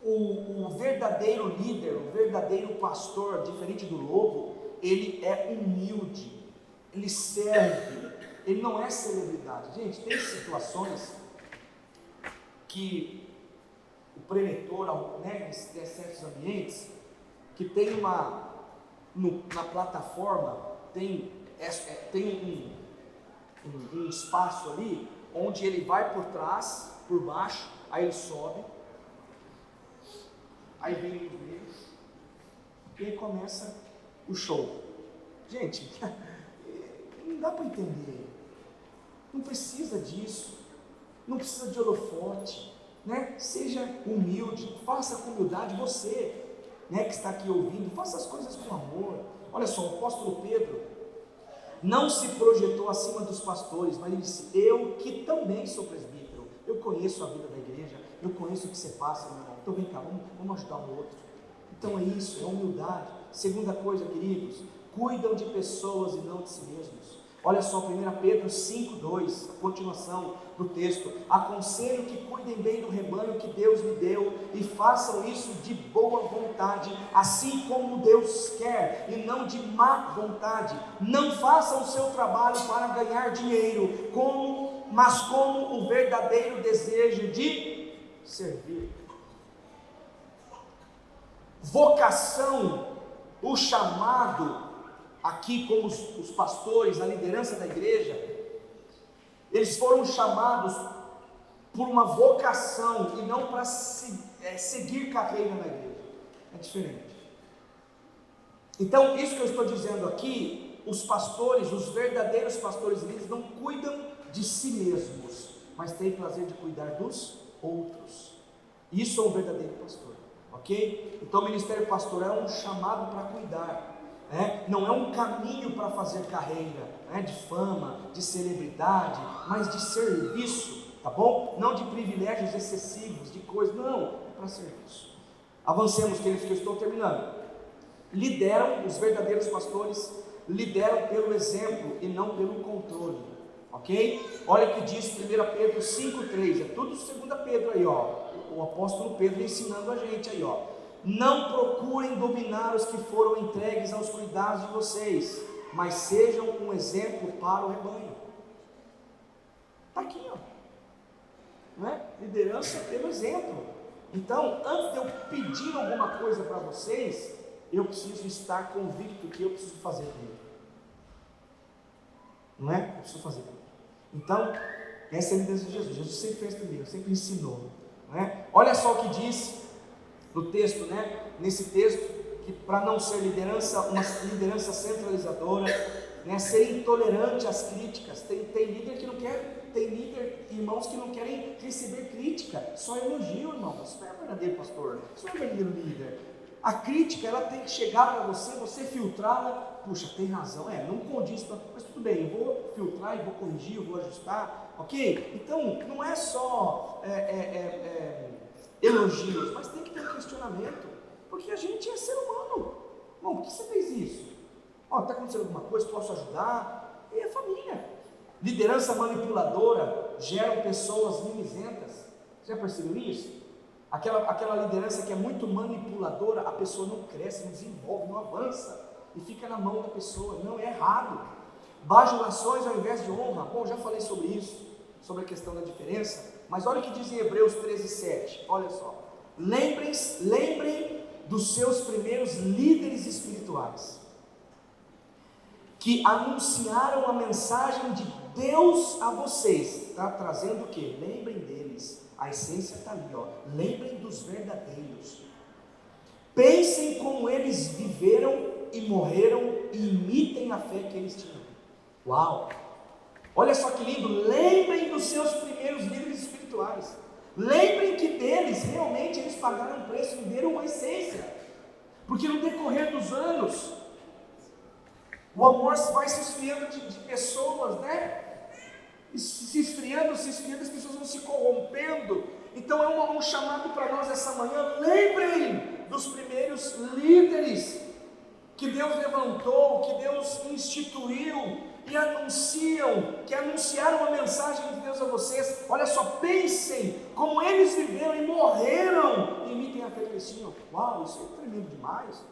O verdadeiro líder, o verdadeiro pastor, diferente do lobo, ele é humilde, ele serve, ele não é celebridade. Gente, tem situações que o preletor, né, em certos ambientes, que tem na plataforma, tem um espaço ali, onde ele vai por trás, por baixo, aí ele sobe, aí vem os negros, e aí começa o show. Gente, não dá para entender, não precisa disso, não precisa de holofote, né? Seja humilde, faça com humildade você, né, que está aqui ouvindo, faça as coisas com amor. Olha só, o apóstolo Pedro não se projetou acima dos pastores, mas ele disse: eu que também sou presbítero, eu conheço a vida da igreja, eu conheço o que você passa, meu irmão, então vem cá, vamos ajudar um outro. Então é isso, é humildade. Segunda coisa, queridos, cuidam de pessoas e não de si mesmos. Olha só, 1 Pedro 5,2, a continuação do texto: aconselho que cuidem bem do rebanho que Deus lhe deu, e façam isso de boa vontade, assim como Deus quer, e não de má vontade. Não façam o seu trabalho para ganhar dinheiro, mas como o verdadeiro desejo de servir. Vocação, o chamado, aqui como os pastores, a liderança da igreja, eles foram chamados por uma vocação e não para seguir carreira na igreja. É diferente. Então, isso que eu estou dizendo aqui, os pastores, os verdadeiros pastores e líderes, não cuidam de si mesmos, mas têm prazer de cuidar dos outros. Isso é um verdadeiro pastor, ok? Então, o ministério pastoral é um chamado para cuidar. Não é um caminho para fazer carreira, de fama, de celebridade, mas de serviço, tá bom? Não de privilégios excessivos, de coisas, não, é para serviço. Avancemos, queridos, que eu estou terminando. Os verdadeiros pastores lideram pelo exemplo e não pelo controle, ok? Olha o que diz 1 Pedro 5,3, é tudo 2 Pedro aí, ó, o apóstolo Pedro ensinando a gente aí, ó. Não procurem dominar os que foram entregues aos cuidados de vocês, mas sejam um exemplo para o rebanho. Está aqui, ó. Não é? Liderança pelo exemplo. Então, antes de eu pedir alguma coisa para vocês, eu preciso estar convicto que eu preciso fazer aquilo. Não é? Eu preciso fazer aquilo. Então, essa é a liderança de Jesus. Jesus sempre fez primeiro, sempre ensinou. Não é? Olha só o que diz no texto, né? Nesse texto, que para não ser liderança, uma liderança centralizadora, né? Ser intolerante às críticas. Tem líder que não quer, tem líder, irmãos que não querem receber crítica, só elogio, irmão. Isso não é verdadeiro pastor, isso não é verdadeiro líder. A crítica, ela tem que chegar para você filtrá-la. Puxa, tem razão, não condiz, mas tudo bem, eu vou filtrar, eu vou corrigir, eu vou ajustar, ok? Então, não é só elogios, mas tem que ter um questionamento, porque a gente é ser humano. Bom, por que você fez isso? Está acontecendo alguma coisa, posso ajudar? E é família. Liderança manipuladora geram pessoas mimizentas. Você já percebeu isso? Aquela liderança que é muito manipuladora, a pessoa não cresce, não desenvolve, não avança, e fica na mão da pessoa. Não, é errado. Bajulações ao invés de honra. Bom, já falei sobre isso, sobre a questão da diferença, mas olha o que diz em Hebreus 13:7, olha só: lembrem dos seus primeiros líderes espirituais, que anunciaram a mensagem de Deus a vocês. Está trazendo o que? Lembrem deles, a essência está ali, ó. Lembrem dos verdadeiros, pensem como eles viveram e morreram, e imitem a fé que eles tinham. Uau! Olha só que lindo, lembrem dos seus primeiros líderes espirituais, lembrem que deles, realmente, eles pagaram um preço e deram uma essência, porque no decorrer dos anos, o amor vai se esfriando de pessoas, né? E se esfriando, as pessoas vão se corrompendo. Então é um chamado para nós essa manhã: lembrem dos primeiros líderes que Deus levantou, que Deus instituiu, e anunciaram a mensagem de Deus a vocês. Olha só, pensem como eles viveram e morreram, e imitem a fé que eles tinham. Uau, isso é tremendo demais.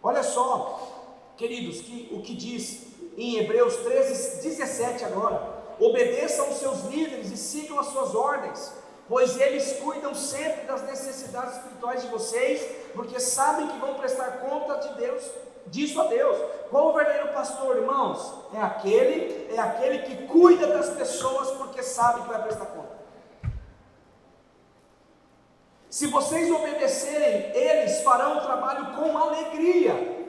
Olha só, queridos, o que diz em Hebreus 13:17 agora: obedeçam os seus líderes e sigam as suas ordens, pois eles cuidam sempre das necessidades espirituais de vocês, porque sabem que vão prestar conta disso a Deus. Qual o verdadeiro pastor, irmãos? É aquele que cuida das pessoas, porque sabe que vai prestar conta. Se vocês obedecerem, eles farão o trabalho com alegria.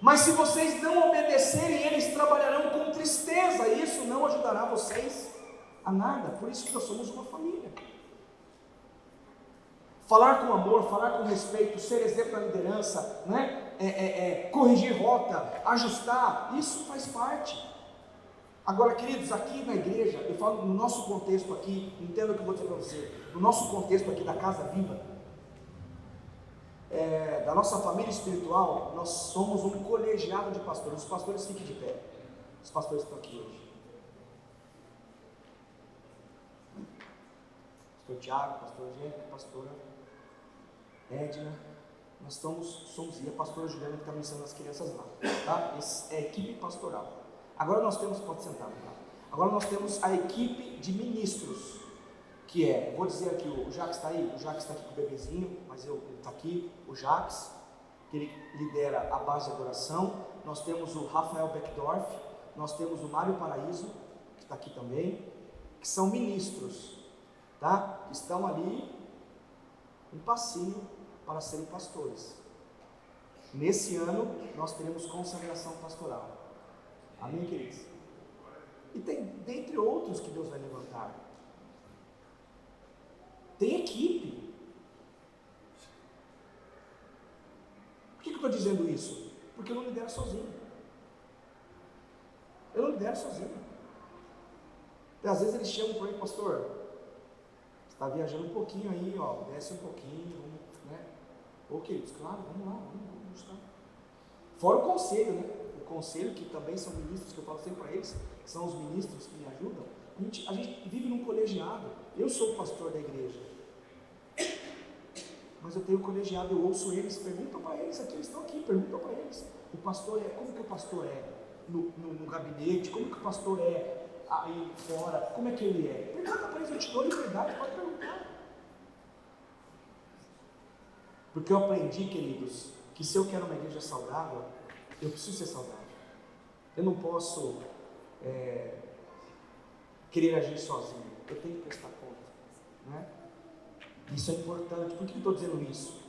Mas se vocês não obedecerem, eles trabalharão com tristeza, e isso não ajudará vocês a nada. Por isso que nós somos uma família. Falar com amor, falar com respeito, ser exemplo na liderança, né? Corrigir rota, ajustar, isso faz parte. Agora, queridos, aqui na igreja, eu falo no nosso contexto aqui, entenda o que eu vou dizer para você, no nosso contexto aqui da Casa Viva, da nossa família espiritual, nós somos um colegiado de pastores. Os pastores fiquem de pé, os pastores estão aqui hoje. Pastor Tiago, pastor Angélica, pastora Edna, nós somos, e a pastora Juliana que está me ensinando as crianças lá, tá? Essa é a equipe pastoral. Agora nós temos, pode sentar, tá? Agora nós temos a equipe de ministros, que vou dizer aqui, o Jacques está aí, o Jacques está aqui com o bebezinho, mas ele está aqui, o Jacques, que ele lidera a base de adoração. Nós temos o Rafael Beckdorf, nós temos o Mário Paraíso, que está aqui também, que são ministros, tá? Que estão ali, em passinho, para serem pastores. Nesse ano, nós teremos consagração pastoral. Amém, queridos? E tem, dentre outros, que Deus vai levantar. Tem equipe. Por que eu estou dizendo isso? Porque eu não lidero sozinho. Eu não lidero sozinho. E às vezes eles chamam para mim, pastor, você está viajando um pouquinho aí, ó, desce um pouquinho, né? Ok, claro, vamos lá, vamos buscar. Fora o conselho, né? O conselho, que também são ministros, que eu falo sempre para eles, que são os ministros que me ajudam. A gente vive num colegiado. Eu sou o pastor da igreja, mas eu tenho colegiado, eu ouço eles, perguntam para eles, aqui eles estão aqui, perguntam para eles. O pastor como que o pastor é no gabinete, como que o pastor é aí fora, como é que ele é? Pergunta para eles, eu te dou liberdade, pode perguntar. Porque eu aprendi, queridos, que se eu quero uma igreja saudável, eu preciso ser saudável. Eu não posso querer agir sozinho, eu tenho que prestar conta, né? Isso é importante. Por que eu estou dizendo isso?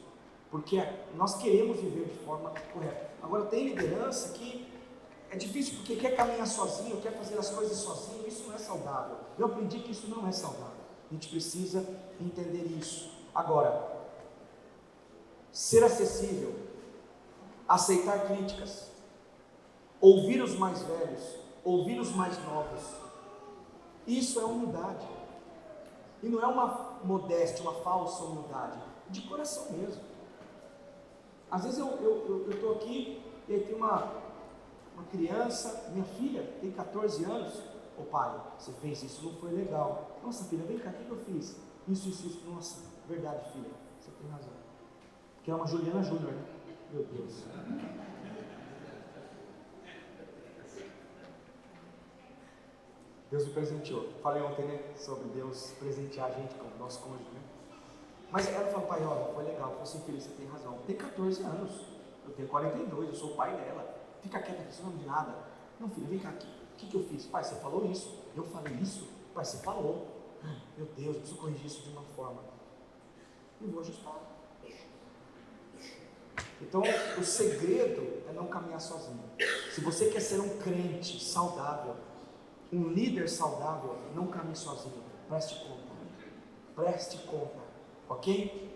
Porque nós queremos viver de forma correta. Agora, tem liderança que é difícil porque quer caminhar sozinho, quer fazer as coisas sozinho. Isso não é saudável. Eu aprendi que isso não é saudável. A gente precisa entender isso. Agora, ser acessível, aceitar críticas, ouvir os mais velhos, ouvir os mais novos, isso é humildade. E não é uma modéstia, uma falsa humildade, de coração mesmo. Às vezes eu estou aqui e aí tem uma criança, minha filha tem 14 anos, ô pai, você fez isso, não foi legal. Nossa filha, vem cá, o que eu fiz? Isso, nossa, verdade filha, você tem razão. Que é uma Juliana Júnior, né? Meu Deus. Deus me presenteou. Falei ontem, né? Sobre Deus presentear a gente com o nosso cônjuge, né? Mas ela falou, pai, olha, foi legal. Eu falei assim, filho, você tem razão. Tem 14 anos. Eu tenho 42, eu sou o pai dela. Fica quieta aqui, você não de nada. Não, filho, vem cá aqui. O que eu fiz? Pai, você falou isso. Eu falei isso? Pai, você falou. Meu Deus, eu preciso corrigir isso de uma forma. E vou ajustar. Então, o segredo é não caminhar sozinho. Se você quer ser um crente saudável, um líder saudável, não caminhe sozinho. Preste conta. Preste conta. Ok?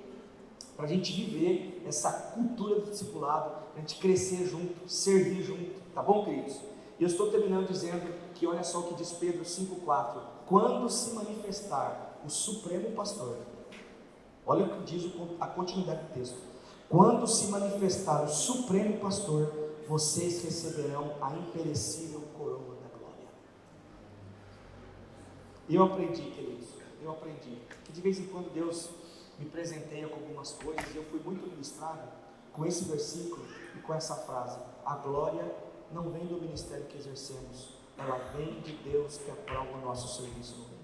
Para a gente viver essa cultura do discipulado, a gente crescer junto, servir junto. Tá bom, queridos? E eu estou terminando dizendo que olha só o que diz Pedro 5,4. Quando se manifestar o Supremo Pastor, olha o que diz a continuidade do texto. Quando se manifestar o Supremo Pastor, vocês receberão a imperecível coroa da glória. Eu aprendi, queridos, que de vez em quando Deus me presenteia com algumas coisas, e eu fui muito ministrado com esse versículo e com essa frase: a glória não vem do ministério que exercemos, ela vem de Deus que aprova o nosso serviço no reino.